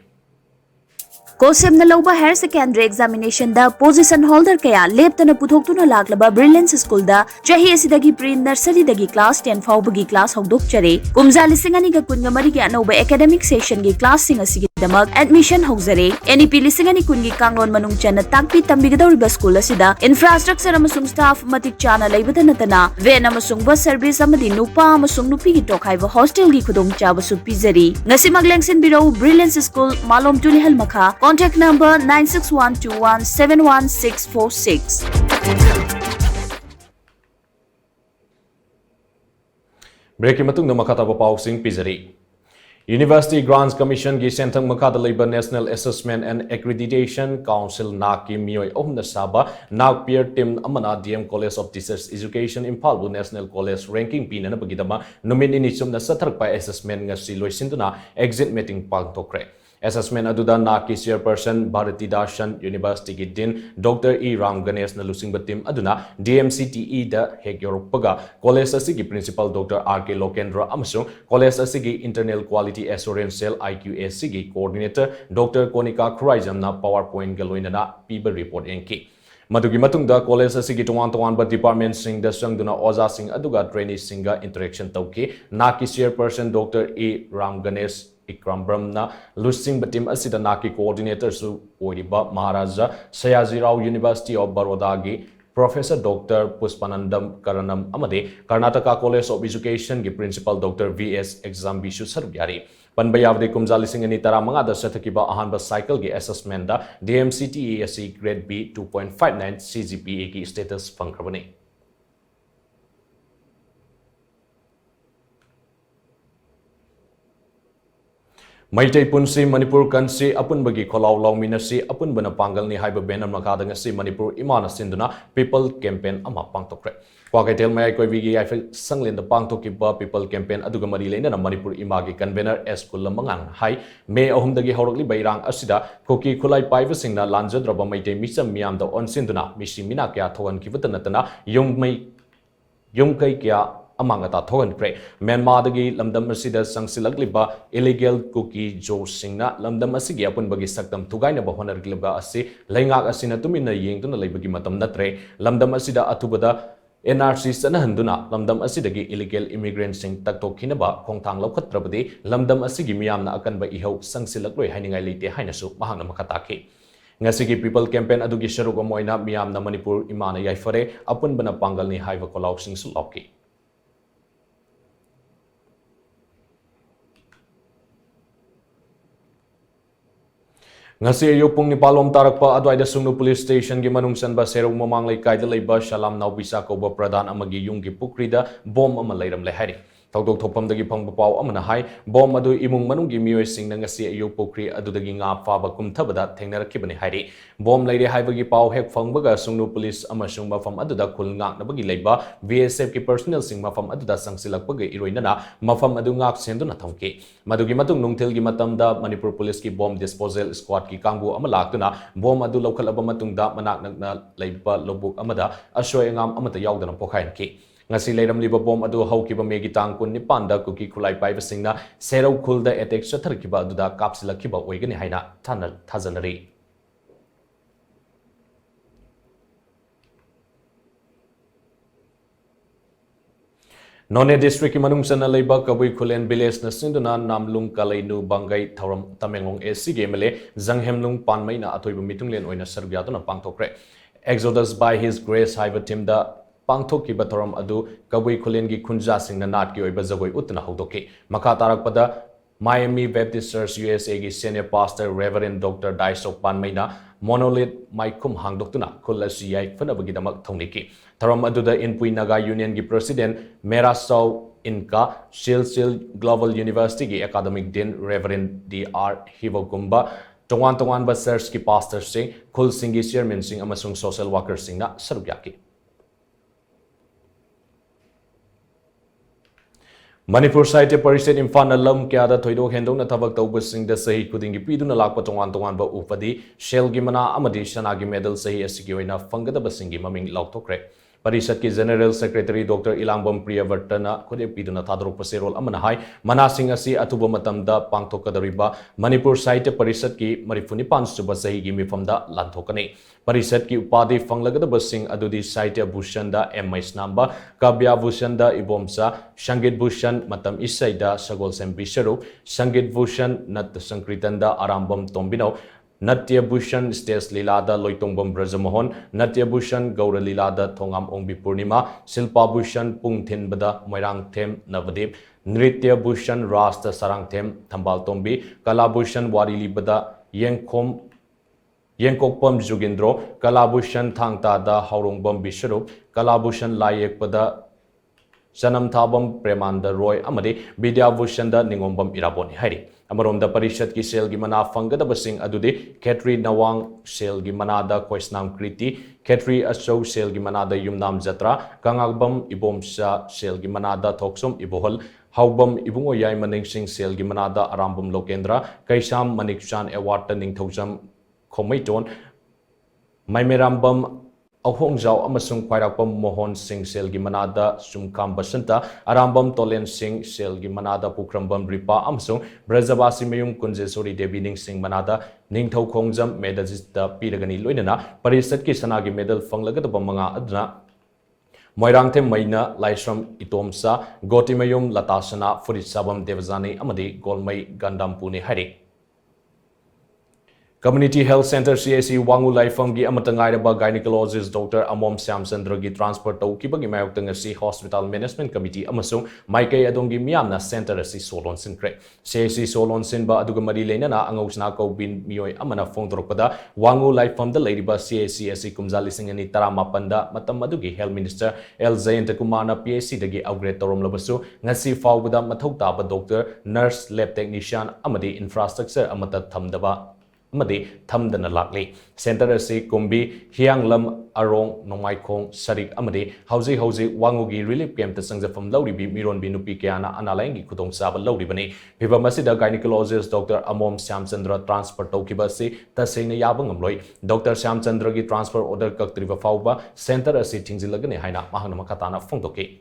Kosim na Loba Higher Secondary Examination da position holder kaya leptana puthoktu na laglaba Brilliance School da chahi asidagi pre-nursery dagi class 10 faubagi class hogdok chare kumza lisingani ga kunga marigi anoba academic session gi class sing asigi damak admission hogzare NEP lisingani kungi kanglon manung chana takpi tambigadoriba school asida infrastructure amasung staff matik chana leibada natana van amasung bus service amadi nupa amasung nupi gi tokhaiba hostel gi khudong chaba su pizari ngasi maglengsin biro Brilliance School malom tulihal makha Contact number 9612171646. Break matung na makata pa pausing pizari. University Grants Commission gi senthang makada labor National Assessment and Accreditation Council naki mioi ohna saba nak peer team amana DM College of Teachers Education Impal bu National College ranking pin na bagidama nominee chum na sathak pa assessment ngasi loisinduna exit meeting pangtokre. Assessment aduda naki chairperson Bharati Darshan University ki Dean Dr. E. Ram Ganesh na lusing batim aduna DMCTE da hek Europaga college asigi principal Dr. R.K. Lokendra amasung college asigi internal quality assurance cell IQAC gi coordinator Dr. Konika Khuraijam na PowerPoint galoina na piba report enki Madugi matungda college asigi tuwan ba department sing da sangduna oza sing aduga trainee singa interaction tauki naki chairperson Dr. E. Ram Ganesh Ikram na lusing batim asida naki coordinator su oiriba Maharaja Sayajirao University of Baroda gi Professor Dr. Puspanandam Karanam Amade Karnataka College of Education gi Principal Dr. V.S. Exambishu Sarbyari Panbayavde Kumzali Singani Tara Mangada Satakiba Ahanba Cycle gi assessment da DMCTE AC Grade B 2.59 CGPA ki status Funkrabani Maitai punsi Manipur kansi apun bagi kholau lawminasi apun bana pangal ni haiba banner makada ngasi Manipur imana sinduna people campaign ama pangtokre Kwakaitel mai koi vigi ai sanglin da pangtokiba people campaign aduga mari leina na Manipur imagi convener eskul lamangang hai me ahum dagi horokli bairang asida koki khulai paiva singna lanjadraba maitai misam miam da onsinduna misi mina kya thogan kibutana tana yumkai kya amangata thogan pre Myanmar dagi lamdam asida sangsilagliba illegal cookie jo singna lamdam asigi apun bagi saktam thugaina ba honar gilba asi laingak asina tumina yengtuna leibagi matam natre lamdam asida atubada NRC sanahanduna lamdam asidagi illegal immigrants sing taktokinaba khongthang lokhatrabadi lamdam asigi miyamna akanba ihau sangsilakloi hainingai leite hainasu mahangna makataki ngasigi people campaign adugi sharuga moina miyamna Manipur imana yaifare apun bana pangal ni haiva kolau sing sulauki Ngasi ayo pung nipalom tarakpa adwaida sungno police station gi manung sanba serong mamang laikai da leiba shalam naubisa ko ba pradhan amagi yunggi pukrida bom ama leiram le hari Tawdok thopam dagi phangba paw amana hai bom adu imung manung gi mioi sing na ngasi ayo pukri adu dagi nga phaba kumthabada thengnarakibani hairi bom leire haibagi paw hek phangbaga sungno police amasung mafam aduda khulngak nabagi leiba BSF ki personnel sing mafam aduda sangsilakpaga iroinana mafam adu ngak senduna thongki madugi matung nungthil gi matamda Manipur police ki bomb disposal squad ki kangbu ama laktuna bom adu lokhalaba matungda manak nakna leiba lobuk amada asoi ngam amata yaudana pokhain ki ngasi leiram liba bom adu haukiba megi tangkun ni panda kuki khulai paiba singna serau khulda attack satharkiba aduda kapsilakiba oigani haina thajanari None district ki manung sana leiba kabui khulen village na sinduna namlung kalainu bangai thoram tamenglong SC gemele zanghemlung panmai na athoiba mitunglen oina sargyaduna pangthokre Exodus by his grace haiba timda Pangthok ki batoram adu kabui khulen gi khunja sing na nat ki oiba jagoi utna hodoki makha tarakpada Miami Baptist Church USA gi senior pastor Reverend Dr. Daisok Panmaina monolith maikum hangdoktuna khulasi yai fanabagi damak thongniki tharam aduda Inpui Naga Union gi president Merasau Inka Shilsil Global University gi academic dean Reverend DR Hivokumba tongan ba church ki pastor sing khul singi chairman sing amasung social worker sing na sarugyaki Manipur Sahitya Parishad Imphal lam kya thoidok hendong na thabak tawbasing da sahi khudingi piduna lakpa tongan ba upadi shelgi mana amadi shanagi medal sahi asigi oina fangada basingi maming lauktokre Parishad ki General Secretary Dr. Ilangbam Priyavartana khode piduna thadrok paserol amana hai manasing asi atuba matamda pangthokadariba Manipur Sahitya Parishad ki marifuni pansuba sahi gi mifamda lanthokani Parishad ki upadi fanglagada basing adudi Sahitya Bhushan da M. Namba Kavya Bhushan da Ibomsa Sangit Bhushan matam isaida Sagol Sembisharu Sangit Bhushan Nat Sankritanda Arambam Tombino Natya Bhushan Stage Lilada Loitongbam Brajamohon Natya Bhushan Gaura Lilada Thongam Ongbi Purnima Silpa Bhushan Pungthin Bada Moirang Them Navadip Nritya Bhushan Rasta Sarang Them Thambal Tombi Kala Bhushan Warili Bada Yenkokpam Jugindro Kalabhushan Thangtada Haurongbam Bisharup Kalabhushan Layek Bada Sanam Thabam Premanda Roy Amadi Vidya Bhushan da Ningombam Iraboni Hari Amarom da Parishad ki Sel Gimana Fangada Basing Adudi Ketri Nawang Sel Gimanada Koisnam Kriti Ketri Aso Sel Gimanada Yumnam Jatra Kangagbam Ibomsa Sel Gimanada Toksum Ibohol Haubam Ibungo Yai Maning Sing Sel Gimanada Arambam Lokendra Kaisam Manikshan Ewata Ningthojam Komaiton Maimerambam Ahongjao Amasung Pairakpam Mohon Singh Selgi Manada Sumkam Basanta Arambam Tolen Singh Selgi Manada Pukrambam Ripa Amsung Brazabasi Mayum Kunjesori Devi Ning Singh Manada Ningthau Kongjam Medazista Piragani Loinana Parisat ki Sanagi Medal Fanglagata Bamanga Adna Moirangthe Maina Laisram Itomsa Gotimayum Latasana Furisabam Devazani Amadi Golmai Gandam Pune Hari Community Health Center CAC Wangu Laifamgi Amatangairaba Gynecologist Dr. Amom Samsandragi Transfer Taukiba Gimayokta si Hospital Management Committee Amasung Maikay Adongi Miamna Center si Solon Sincre CAC Solon Sinba Adugamari Lenana Angosna Kobin Mioy Amana Fongdropada Wangu Laifam the Ladyba CAC si Kumzali Singani Taramapanda Matamadugi Health Minister El Zayn Kumana PAC Dagi Outgrade Torom Labasu Ngasi Fawda Matokta Doctor Nurse Lab Technician Amadi Infrastructure Amata Thamdaba Madi Thamdana Lakli Center asi Kumbi Hianglam Arong Nomaikong Sarik Amadi Hausi Wangugi Relief Camp the Sangzafam Lauribi Miron Binupi Kiana Analangi Kutong Saba Lauribani Viva Masida Gynecologist Dr. Amom Samchandra Transfer Tokibasi Tasina Yabangamloi Dr. Samchandragi Transfer Order Kaktriva Fauba Center asi Tingzilagani Haina Mahanamakatana Fondoki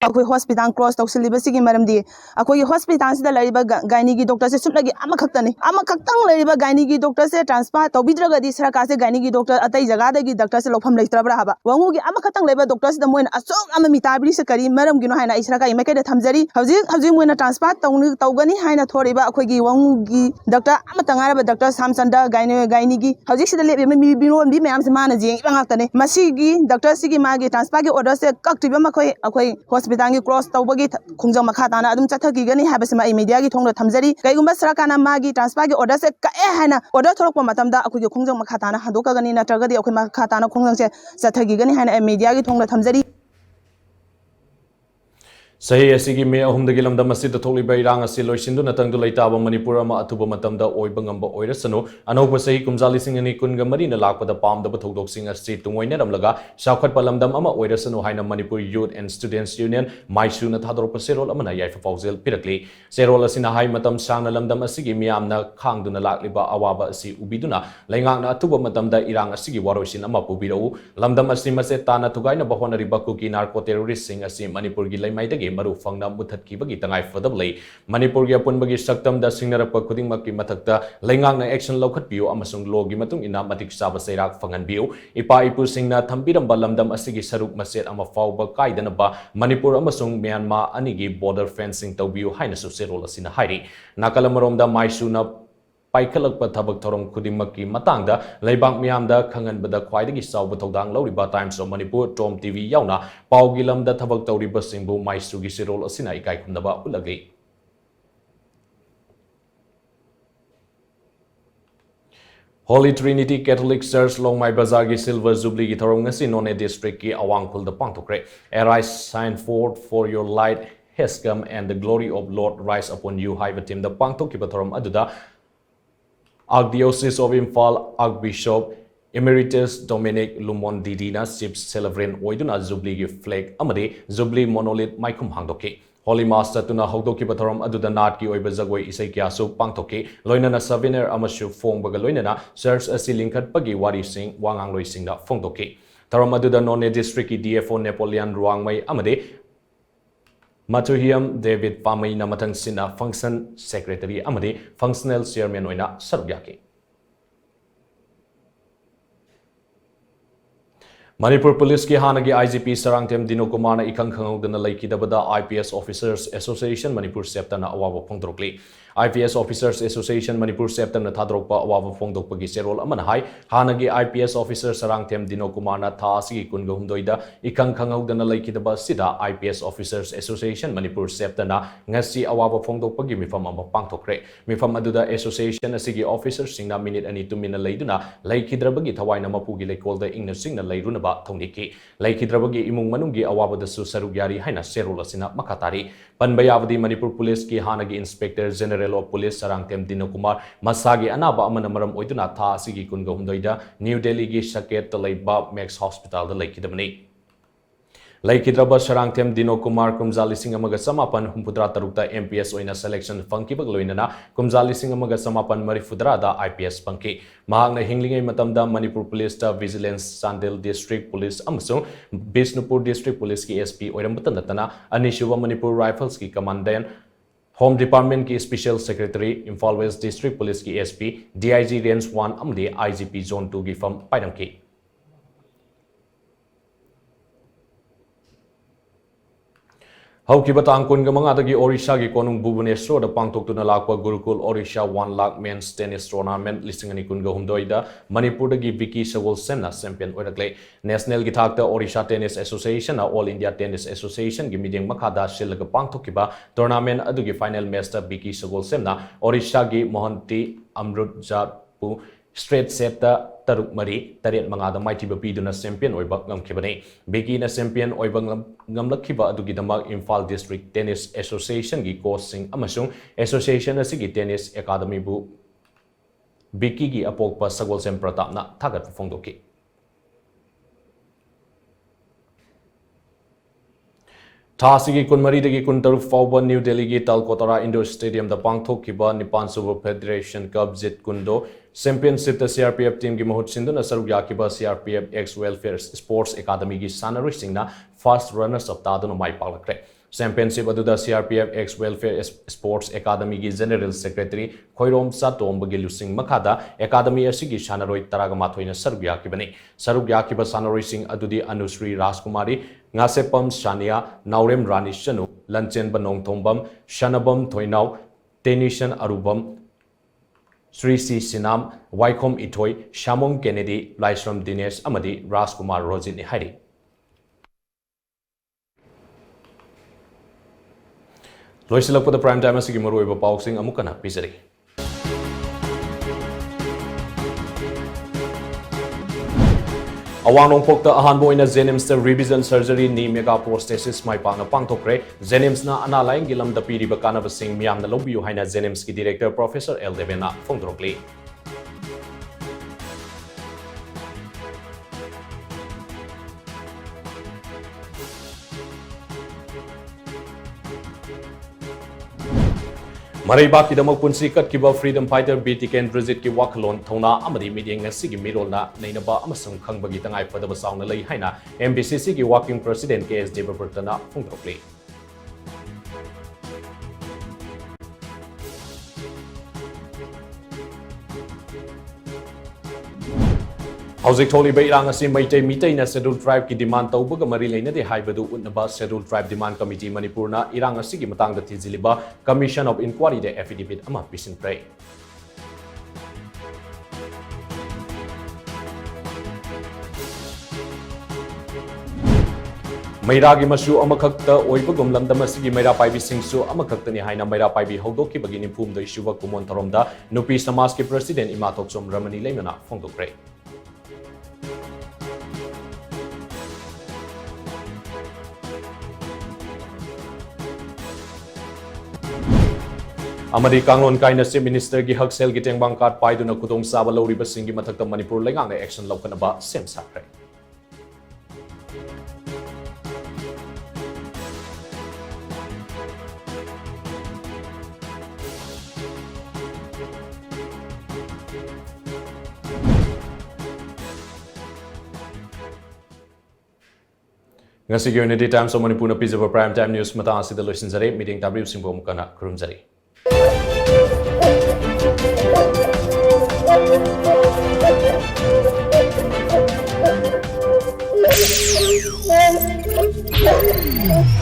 अखोई hospital cross तौसलिबसिगी मरमदी अखोई hospital सिदा लरिबा gynae की doctor से सुनलगी अमखक्तंग लरिबा गायनी की डॉक्टर से ट्रांसफर तौबिद्रगदी सरकार से गायनी की डॉक्टर अतई जगह डॉक्टर से लोफम लेत्रबरा हाबा वंगुगी अमखक्तंग लरिबा डॉक्टर से मोइन असोक अम मिताबरी से करी मरम गिनो हाइना इसरा का इमेके थमजरी हौजी मोइन ट्रांसफर तौगनी हाइना थोरिबा अखोई वंगुगी डॉक्टर अमतंगारबा डॉक्टर सामचंदा गायनी की हौजी सिदा लेबे मी बिरोन बि मैम से माना जेंग इबांगातने मसीगी डॉक्टर सिगी मागी ट्रांसफर के ऑर्डर से कक्टिबा मखोई अखोई हॉस्पिटल की क्रॉस तौबगी खुंजंग मखाताना अदुम चथकीगनी हाबसिमा मीडिया की थोंग थमजरी कईगुंबा सरकारना मागी ट्रांसफर की ऑर्डर से कए हाइना ऑर्डर थोरकपा मतमदा अखोई खुंजंग मखाताना हदोकगनी नत्रगदी अखोई मखाताना खुंजंग से चथकीगनी हाइना मीडिया की थोंग थमजरी Sahi asigi me ahumdagi lamda masjid tholiba irang asi loisindu natangdu laitaba Manipur ama atuba matamda oiba ngamba oirasanu anoba sahi kumjali singani kunga marina lakpada pamdaba thodok sing asi tungoina ramlaga shawkhat palamdam ama oirasanu haina Manipur Youth and Students Union maisu na thadorpa serol amana yaifa fawzel pirakli serol asina hai matam sangna lamdam asigi miyamna khangduna lakliba awaba asi ubiduna laingangna atuba matamda irang asigi waroisin ama pubirau lamdam asi mase tana thugaina bahona riba kuki narco terrorist sing asi Manipur gi laimaidagi Maru Fangna Muthatki Bagi Tangai Fadabli, Manipur Yapunbagi Saktam, the singer of Pudding Maki Matakta, Langang action lokat view, Amasung Logi Matung in Amatik Saba Serak Fangan view, Ipa Ipu Singna Tambiram Balamdam Asigi Saruk Maset Amafauba Kaidanaba, Manipur Amasung Myanmar Anigi border fencing to view Highness of Serolas in a Hairi, Nakalamaromda Maisuna. Paikalakpa Tabak Torom Kudimaki Matanga, Laibang Miamda, Kangan Bada Kwaidagi Sau Batodang Loriba Times of Manipur, TOMTV Yauna, Paugilam the Tabak Tori Basimbo, Maisugi Sirol Asina Ikai Kundaba Ulagi. Holy Trinity Catholic Church Long My Bazagi Silver Zubli Gitarongasi None District Ki Awangkul the Pantokre. Arise, shine forth for your light has come and the glory of Lord rise upon you. Hivatim the Pantoki Batorom Aduda. Archdiocese of Imphal, Archbishop Emeritus Dominic Lumondidina Chief Celebrant Oiduna Jubilee Flag Amade Jubilee Monolith Maikum Hangdoki. Holy Master Tuna Hogdoki Batorum Aduda Nat Ki Oibazagway Isaikiasu Pangtoki, Loinana Saviner Amashu Fong Bagaloinana, Sirs Asi Linkat Pagi Wari Sing, Wangang Loi Singda Fongdoki. Tarum Aduda None District DFO Napoleon Ruangmai Amade, Matuhiam David Pamay Namatang Sina Function Secretary Amade, Functional Chairman Oina Sarugyaki. Manipur Police ki hanagi IGP Sarangtem Dino Kumar na ikang khangawdana laikidabada IPS Officers Association Manipur Septa na awawa phongdrokli. IPS Officers Association Manipur Septa na thadrokpa awawa phongdokpagi serol amana hai hanagi IPS Officer Sarangtem Dino Kumar na tha asigi kungahumdoida ikang khangawdana laikidaba sida IPS Officers Association Manipur Septa na ngasi awawa phongdokpagi mifam ama pangthokre. Mifam aduda association asigi officers singna minute ani tumina leiduna laikidrabagi thawaina mapugi leikolda ingna singna leiruna Toniki, Laikidrabagi Imung Manungi Awabada Sarugyari Haina Serulasina Makatari, Panbayavadi Manipur Police ki Hanagi Inspector General of Police Sarangtem Dinokumar, Masagi Anaba Amanamaram Oiduna Ta Sigi Kungahumdoida, New Delhi Gi Shaket Talaiba Max Hospital the Laikidamani. Laikidraba Sarangtem Dino Kumar Kumzali Singamaga Samapan Humpudra Tarukta MPS Oina Selection Funky Bagloinana Kumzali Singamaga Samapan Marifudrada IPS Funky Mahagna Hinglingai Matamda Manipur Police Vigilance Sandel District Police Amasung Bisnupur District Police ki SP Oirambatanatana Anishuva Manipur Rifles ki Commandant Home Department ki Special Secretary Imphal West District Police ki SP DIG Range 1 Amdi IGP Zone 2 ki from Paidamki Haukiba tangkun gamangada gi Orisha gi konung Bhubaneswar da pangtok tuna lakwa Gurukul Orisha 1 lakh men's tennis tournament listing ani kun gahumdoida Manipur da gi Vicky Sagol Senna champion oirakle National gi thakta Orisha Tennis Association All India Tennis Association gi mideng makhada silaga pangtokiba tournament adu gi final match da Vicky Sagol Senna Orisha gi Mohanty Amrutjatpu straight set da Taruk Mari Tariat Mangada Mighty Bapiduna champion oibak ngamkibane Vicky na champion oibak ngamlakhiba adugidamag Imphal District Tennis Association gi coach sing amasung association asigi tennis academy bu Vicky gi apokpa Sagol Sem Pratap na thagat phongdoki Thasigi Kunmari dagi Kuntaruk Fauba New Delhi gi Talkotara Indoor Stadium da pangthokkiba Nipan Suba Federation Cup Jit Kundo Championship the CRPF team gi mahut sinduna saruk yakiba CRPF X Welfare Sports Academy gi sanaroi singna first runners up taduna mai paklakre Championship aduda CRPF X Welfare Sports Academy gi General Secretary Khoirom Satom bagi lusing makhada Academy asigi sanaroi taraga mathoina saruk yakibani sanaroi sing adudi Anusri Rajkumari Ngasepam Shania Naurem Rani Shanu Lanchen Banong Thombam Shanabam Thoinau Tenishan Arubam Sri C. Sinam, Waikom Itoi, Shamong Kennedy, Laisram Dinesh Amadi, Rajkumar Rojit Hari. Loisilak the prime time asigi maruiba pauksing amukana pisari. Awang pokta ahanbo ina Zenims revision surgery ni mega prosthesis mai pangna pangtokre Zenims na analayang gilam da piri bakana basing miyam na lobiyo haina Zenims ki director Professor L. Devena Fongdrokli. Maribaki da magpunsi kat kiba freedom fighter BT Ken Bridget ki wakalon thona amadi meeting ngasigi mirolna nainaba amasung khangbagi tangai fadaba sauna lei haina MBCC ki working president KS Debabrtana Fongdrokli. Hauzik tholiba irang asi maitai mitai na scheduled tribe ki demand taubaga mari leina de haibadu utnaba scheduled tribe demand committee Manipur na irang asi ki matangda thijiliba commission of inquiry de affidavit ama pisinprai Mairagi masu amakakta oibagum lamdam asigi maira paibi singsu amakaktani haina maira paibi hogdoki bagi nimphum da isuba kumon tharomda nupi samas ki president Imatoksom Ramani leimana fongdokre amadi kanglon kaina Chief Minister gi haksel gi tengbang card paiduna khudong saba loriba singi mathakta Manipur lengang na action laukanaba sem sakre ngasi gi unity times of Manipur na pizza prime time news mata asida loisin jare meeting w singbom kana krum jare Yeah.